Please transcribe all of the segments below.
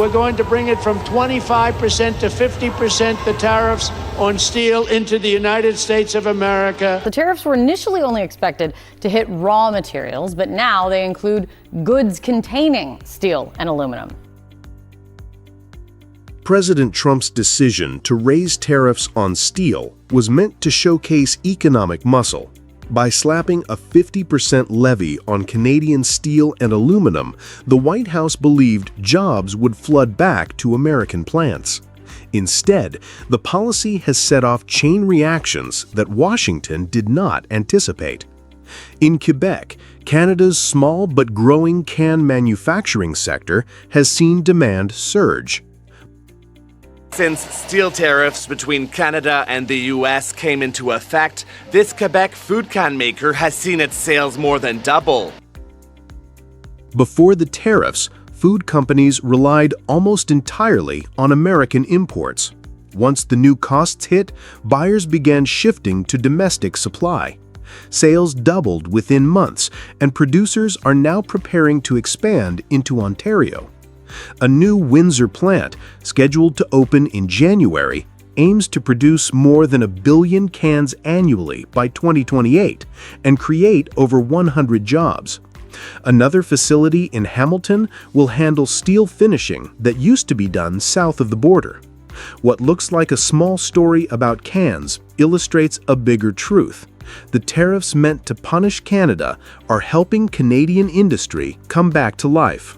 we're going to bring it from 25% to 50%, the tariffs on steel into the United States of America. The tariffs were initially only expected to hit raw materials, but now they include goods containing steel and aluminum. President Trump's decision to raise tariffs on steel was meant to showcase economic muscle. By slapping a 50% levy on Canadian steel and aluminum, the White House believed jobs would flood back to American plants. Instead, the policy has set off chain reactions that Washington did not anticipate. In Quebec, Canada's small but growing can manufacturing sector has seen demand surge. Since steel tariffs between Canada and the U.S. came into effect, this Quebec food can maker has seen its sales more than double. Before the tariffs, food companies relied almost entirely on American imports. Once the new costs hit, buyers began shifting to domestic supply. Sales doubled within months, and producers are now preparing to expand into Ontario. A new Windsor plant, scheduled to open in January, aims to produce more than 1 billion cans annually by 2028 and create over 100 jobs. Another facility in Hamilton will handle steel finishing that used to be done south of the border. What looks like a small story about cans illustrates a bigger truth. The tariffs meant to punish Canada are helping Canadian industry come back to life.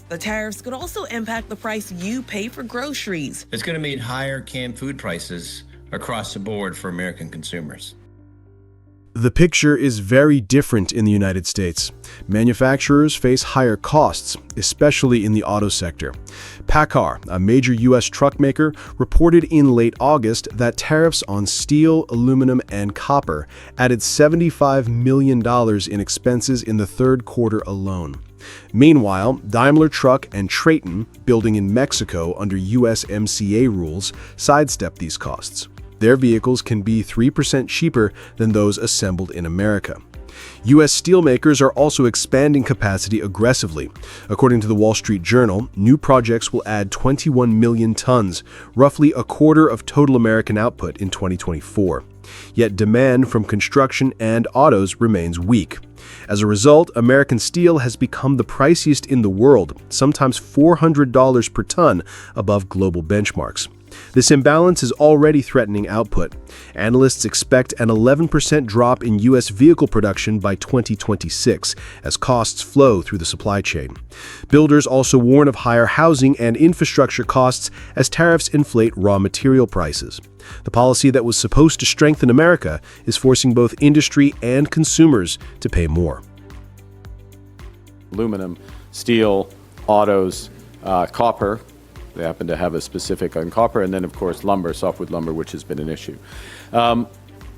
The tariffs could also impact the price you pay for groceries. It's going to mean higher canned food prices across the board for American consumers. The picture is very different in the United States. Manufacturers face higher costs, especially in the auto sector. Paccar, a major U.S. truck maker, reported in late August that tariffs on steel, aluminum, and copper added $75 million in expenses in the third quarter alone. Meanwhile, Daimler Truck and Traton, building in Mexico under USMCA rules, sidestep these costs. Their vehicles can be 3% cheaper than those assembled in America. U.S. steelmakers are also expanding capacity aggressively. According to the Wall Street Journal, new projects will add 21 million tons, roughly a quarter of total American output in 2024. Yet demand from construction and autos remains weak. As a result, American steel has become the priciest in the world, sometimes $400 per ton above global benchmarks. This imbalance is already threatening output. Analysts expect an 11% drop in U.S. vehicle production by 2026 as costs flow through the supply chain. Builders also warn of higher housing and infrastructure costs as tariffs inflate raw material prices. The policy that was supposed to strengthen America is forcing both industry and consumers to pay more. Aluminum, steel, autos, copper. They happen to have a specific on copper, and then, of course, lumber, softwood lumber, which has been an issue.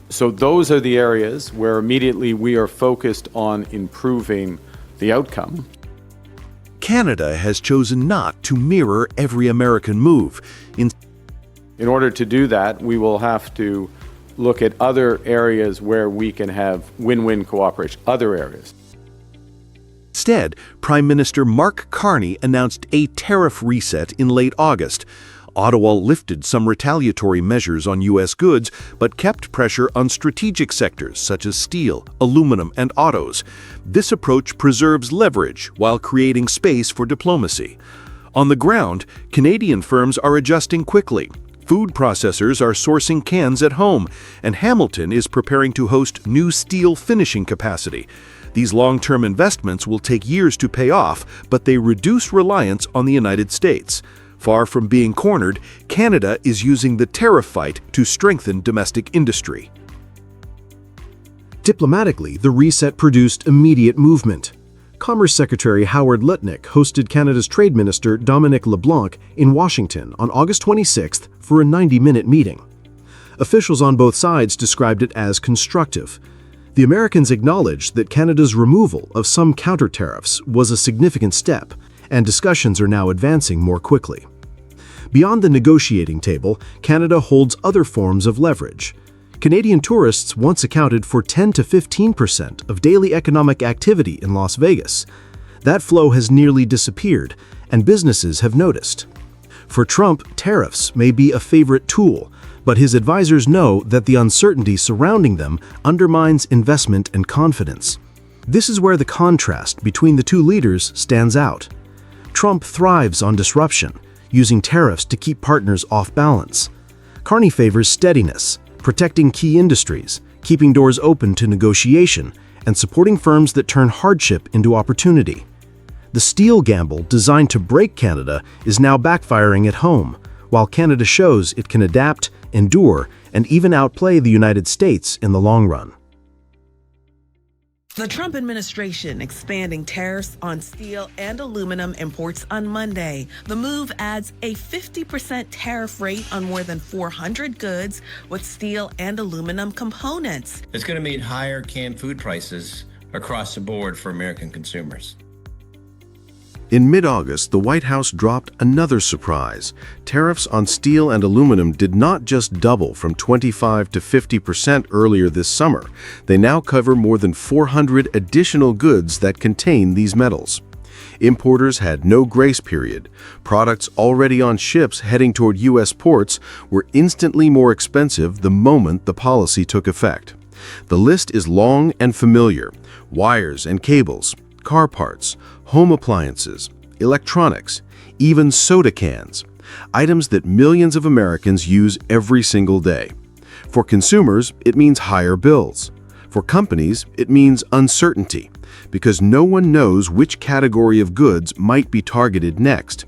So those are the areas where immediately we are focused on improving the outcome. Canada has chosen not to mirror every American move. In order to do that, we will have to look at other areas where we can have win-win cooperation, other areas. Instead, Prime Minister Mark Carney announced a tariff reset in late August. Ottawa lifted some retaliatory measures on U.S. goods, but kept pressure on strategic sectors such as steel, aluminum, and autos. This approach preserves leverage while creating space for diplomacy. On the ground, Canadian firms are adjusting quickly. Food processors are sourcing cans at home, and Hamilton is preparing to host new steel finishing capacity. These long-term investments will take years to pay off, but they reduce reliance on the United States. Far from being cornered, Canada is using the tariff fight to strengthen domestic industry. Diplomatically, the reset produced immediate movement. Commerce Secretary Howard Lutnick hosted Canada's Trade Minister Dominic LeBlanc in Washington on August 26th for a 90-minute meeting. Officials on both sides described it as constructive. The Americans acknowledged that Canada's removal of some counter-tariffs was a significant step, and discussions are now advancing more quickly. Beyond the negotiating table, Canada holds other forms of leverage. Canadian tourists once accounted for 10 to 15% of daily economic activity in Las Vegas. That flow has nearly disappeared, and businesses have noticed. For Trump, tariffs may be a favorite tool, but his advisors know that the uncertainty surrounding them undermines investment and confidence. This is where the contrast between the two leaders stands out. Trump thrives on disruption, using tariffs to keep partners off balance. Carney favors steadiness, protecting key industries, keeping doors open to negotiation, and supporting firms that turn hardship into opportunity. The steel gamble designed to break Canada is now backfiring at home, while Canada shows it can adapt, endure, and even outplay the United States in the long run. The Trump administration expanding tariffs on steel and aluminum imports on Monday. The move adds a 50% tariff rate on more than 400 goods with steel and aluminum components. It's going to mean higher canned food prices across the board for American consumers. In mid-August, the White House dropped another surprise. Tariffs on steel and aluminum did not just double from 25% to 50% earlier this summer. They now cover more than 400 additional goods that contain these metals. Importers had no grace period. Products already on ships heading toward U.S. ports were instantly more expensive the moment the policy took effect. The list is long and familiar: wires and cables, car parts, home appliances, electronics, even soda cans, items that millions of Americans use every single day. For consumers, it means higher bills. For companies, it means uncertainty, because no one knows which category of goods might be targeted next.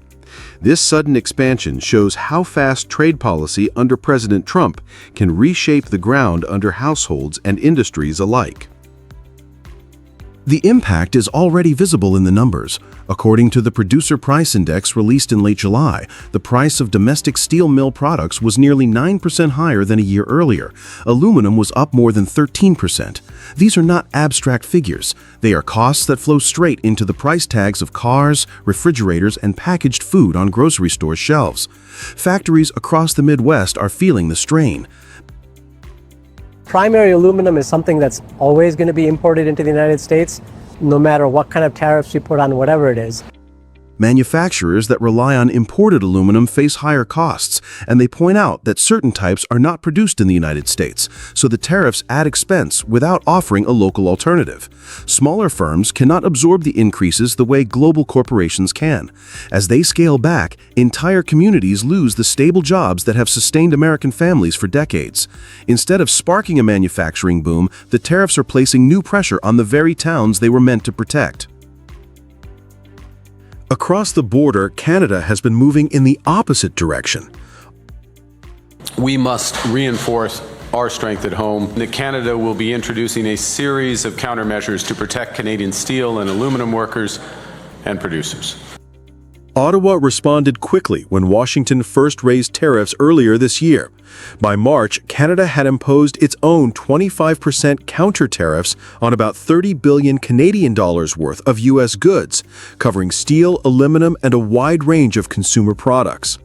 This sudden expansion shows how fast trade policy under President Trump can reshape the ground under households and industries alike. The impact is already visible in the numbers. According to the Producer Price Index released in late July, the price of domestic steel mill products was nearly 9% higher than a year earlier. Aluminum was up more than 13%. These are not abstract figures. They are costs that flow straight into the price tags of cars, refrigerators, and packaged food on grocery store shelves. Factories across the Midwest are feeling the strain. Primary aluminum is something that's always going to be imported into the United States, no matter what kind of tariffs you put on whatever it is. Manufacturers that rely on imported aluminum face higher costs, and they point out that certain types are not produced in the United States, so the tariffs add expense without offering a local alternative. Smaller firms cannot absorb the increases the way global corporations can. As they scale back, entire communities lose the stable jobs that have sustained American families for decades. Instead of sparking a manufacturing boom, the tariffs are placing new pressure on the very towns they were meant to protect. Across the border, Canada has been moving in the opposite direction. We must reinforce our strength at home. Canada will be introducing a series of countermeasures to protect Canadian steel and aluminum workers and producers. Ottawa responded quickly when Washington first raised tariffs earlier this year. By March, Canada had imposed its own 25% counter-tariffs on about 30 billion Canadian dollars worth of U.S. goods, covering steel, aluminum, and a wide range of consumer products.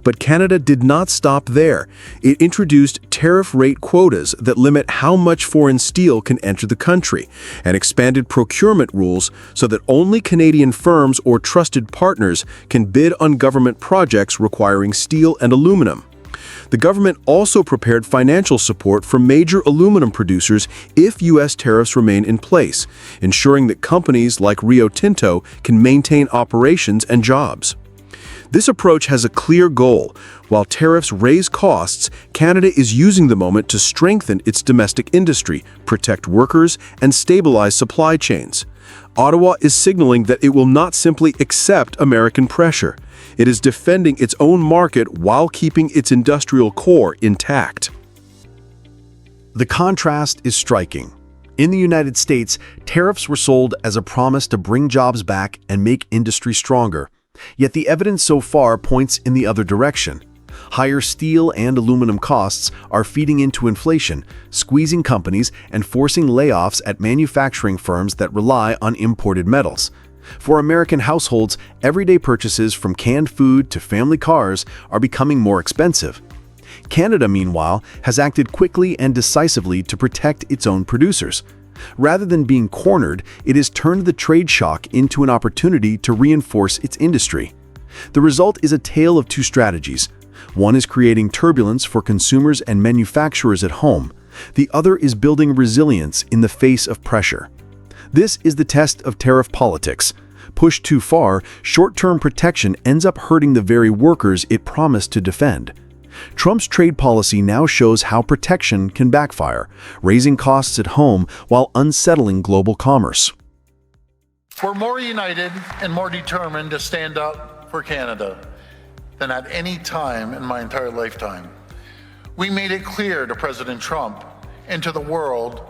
But Canada did not stop there. It introduced tariff rate quotas that limit how much foreign steel can enter the country, and expanded procurement rules so that only Canadian firms or trusted partners can bid on government projects requiring steel and aluminum. The government also prepared financial support for major aluminum producers if U.S. tariffs remain in place, ensuring that companies like Rio Tinto can maintain operations and jobs. This approach has a clear goal. While tariffs raise costs, Canada is using the moment to strengthen its domestic industry, protect workers, and stabilize supply chains. Ottawa is signaling that it will not simply accept American pressure. It is defending its own market while keeping its industrial core intact. The contrast is striking. In the United States, tariffs were sold as a promise to bring jobs back and make industry stronger. Yet the evidence so far points in the other direction. Higher steel and aluminum costs are feeding into inflation, squeezing companies and forcing layoffs at manufacturing firms that rely on imported metals. For American households, everyday purchases from canned food to family cars are becoming more expensive. Canada, meanwhile, has acted quickly and decisively to protect its own producers. Rather than being cornered, it has turned the trade shock into an opportunity to reinforce its industry. The result is a tale of two strategies. One is creating turbulence for consumers and manufacturers at home. The other is building resilience in the face of pressure. This is the test of tariff politics. Pushed too far, short-term protection ends up hurting the very workers it promised to defend. Trump's trade policy now shows how protection can backfire, raising costs at home while unsettling global commerce. We're more united and more determined to stand up for Canada than at any time in my entire lifetime. We made it clear to President Trump and to the world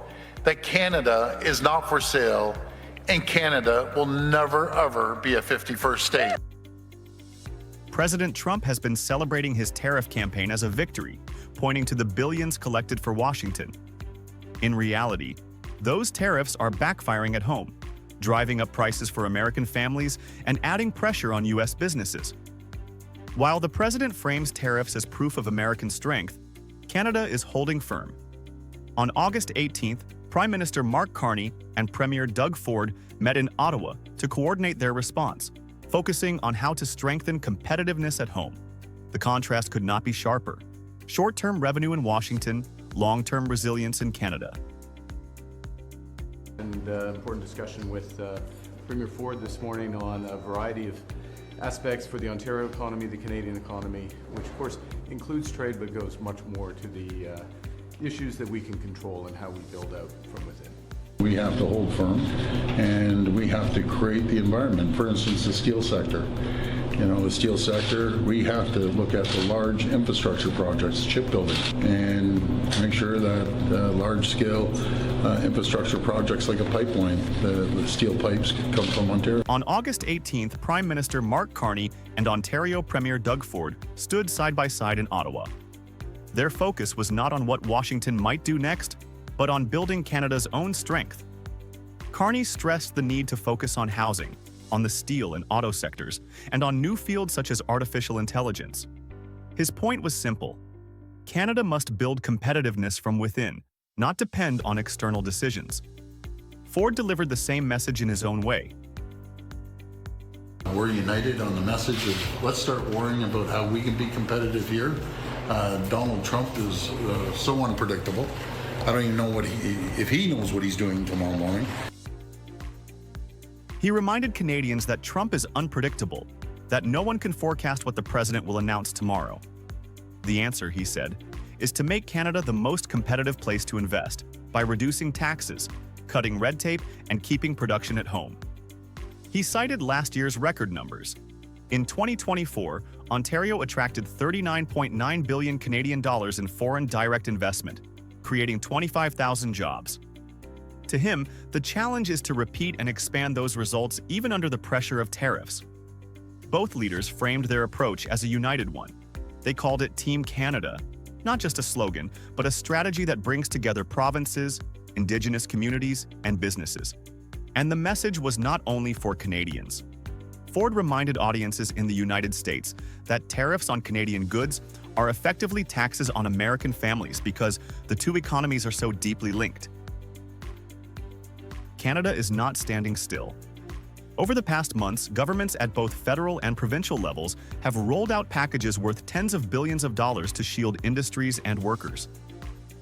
that Canada is not for sale, and Canada will never, ever be a 51st state. President Trump has been celebrating his tariff campaign as a victory, pointing to the billions collected for Washington. In reality, those tariffs are backfiring at home, driving up prices for American families and adding pressure on U.S. businesses. While the president frames tariffs as proof of American strength, Canada is holding firm. On August 18th, Prime Minister Mark Carney and Premier Doug Ford met in Ottawa to coordinate their response, focusing on how to strengthen competitiveness at home. The contrast could not be sharper. Short-term revenue in Washington, long-term resilience in Canada. And important discussion with Premier Ford this morning on a variety of aspects for the Ontario economy, the Canadian economy, which of course includes trade but goes much more to the issues that we can control and how we build out from within. We have to hold firm and we have to create the environment. For instance, the steel sector. You know, the steel sector, we have to look at the large infrastructure projects, shipbuilding, and make sure that large-scale infrastructure projects like a pipeline, the steel pipes come from Ontario. On August 18th, Prime Minister Mark Carney and Ontario Premier Doug Ford stood side by side in Ottawa. Their focus was not on what Washington might do next, but on building Canada's own strength. Carney stressed the need to focus on housing, on the steel and auto sectors, and on new fields such as artificial intelligence. His point was simple. Canada must build competitiveness from within, not depend on external decisions. Ford delivered the same message in his own way. We're united on the message of let's start worrying about how we can be competitive here. Donald Trump is so unpredictable. I don't even know if he knows what he's doing tomorrow morning. He reminded Canadians that Trump is unpredictable, that no one can forecast what the president will announce tomorrow. The answer, he said, is to make Canada the most competitive place to invest by reducing taxes, cutting red tape, and keeping production at home. He cited last year's record numbers. In 2024, Ontario attracted $39.9 billion Canadian dollars in foreign direct investment, creating 25,000 jobs. To him, the challenge is to repeat and expand those results even under the pressure of tariffs. Both leaders framed their approach as a united one. They called it Team Canada, not just a slogan, but a strategy that brings together provinces, Indigenous communities, and businesses. And the message was not only for Canadians. Ford reminded audiences in the United States that tariffs on Canadian goods are effectively taxes on American families because the two economies are so deeply linked. Canada is not standing still. Over the past months, governments at both federal and provincial levels have rolled out packages worth tens of billions of dollars to shield industries and workers.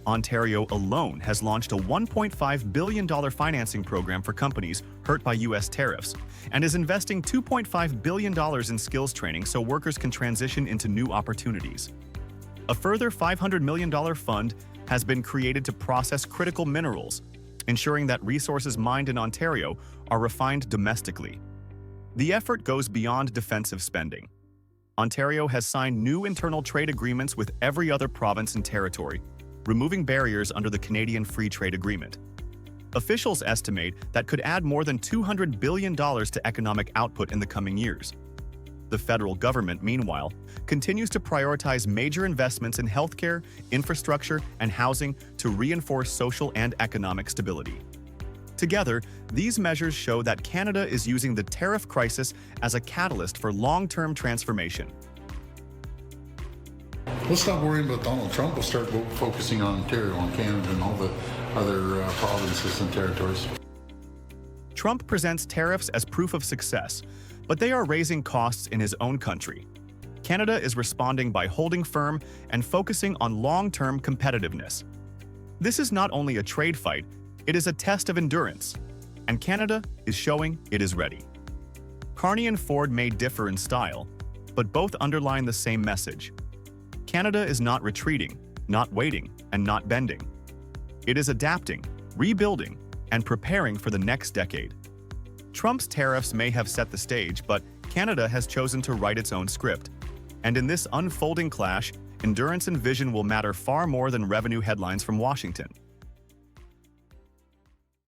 Ontario alone has launched a $1.5 billion financing program for companies hurt by U.S. tariffs and is investing $2.5 billion in skills training so workers can transition into new opportunities. A further $500 million fund has been created to process critical minerals, ensuring that resources mined in Ontario are refined domestically. The effort goes beyond defensive spending. Ontario has signed new internal trade agreements with every other province and territory, removing barriers under the Canadian Free Trade Agreement. Officials estimate that could add more than $200 billion to economic output in the coming years. The federal government, meanwhile, continues to prioritize major investments in healthcare, infrastructure, and housing to reinforce social and economic stability. Together, these measures show that Canada is using the tariff crisis as a catalyst for long-term transformation. We'll stop worrying about Donald Trump. We'll start focusing on Ontario, on Canada, and all the other provinces and territories. Trump presents tariffs as proof of success, But they are raising costs in his own country. Canada is responding by holding firm and focusing on long-term competitiveness. This is not only a trade fight, it is a test of endurance, and Canada is showing it is ready. Carney and Ford may differ in style, but both underline the same message. Canada is not retreating, not waiting, and not bending. It is adapting, rebuilding, and preparing for the next decade. Trump's tariffs may have set the stage, but Canada has chosen to write its own script. And in this unfolding clash, endurance and vision will matter far more than revenue headlines from Washington.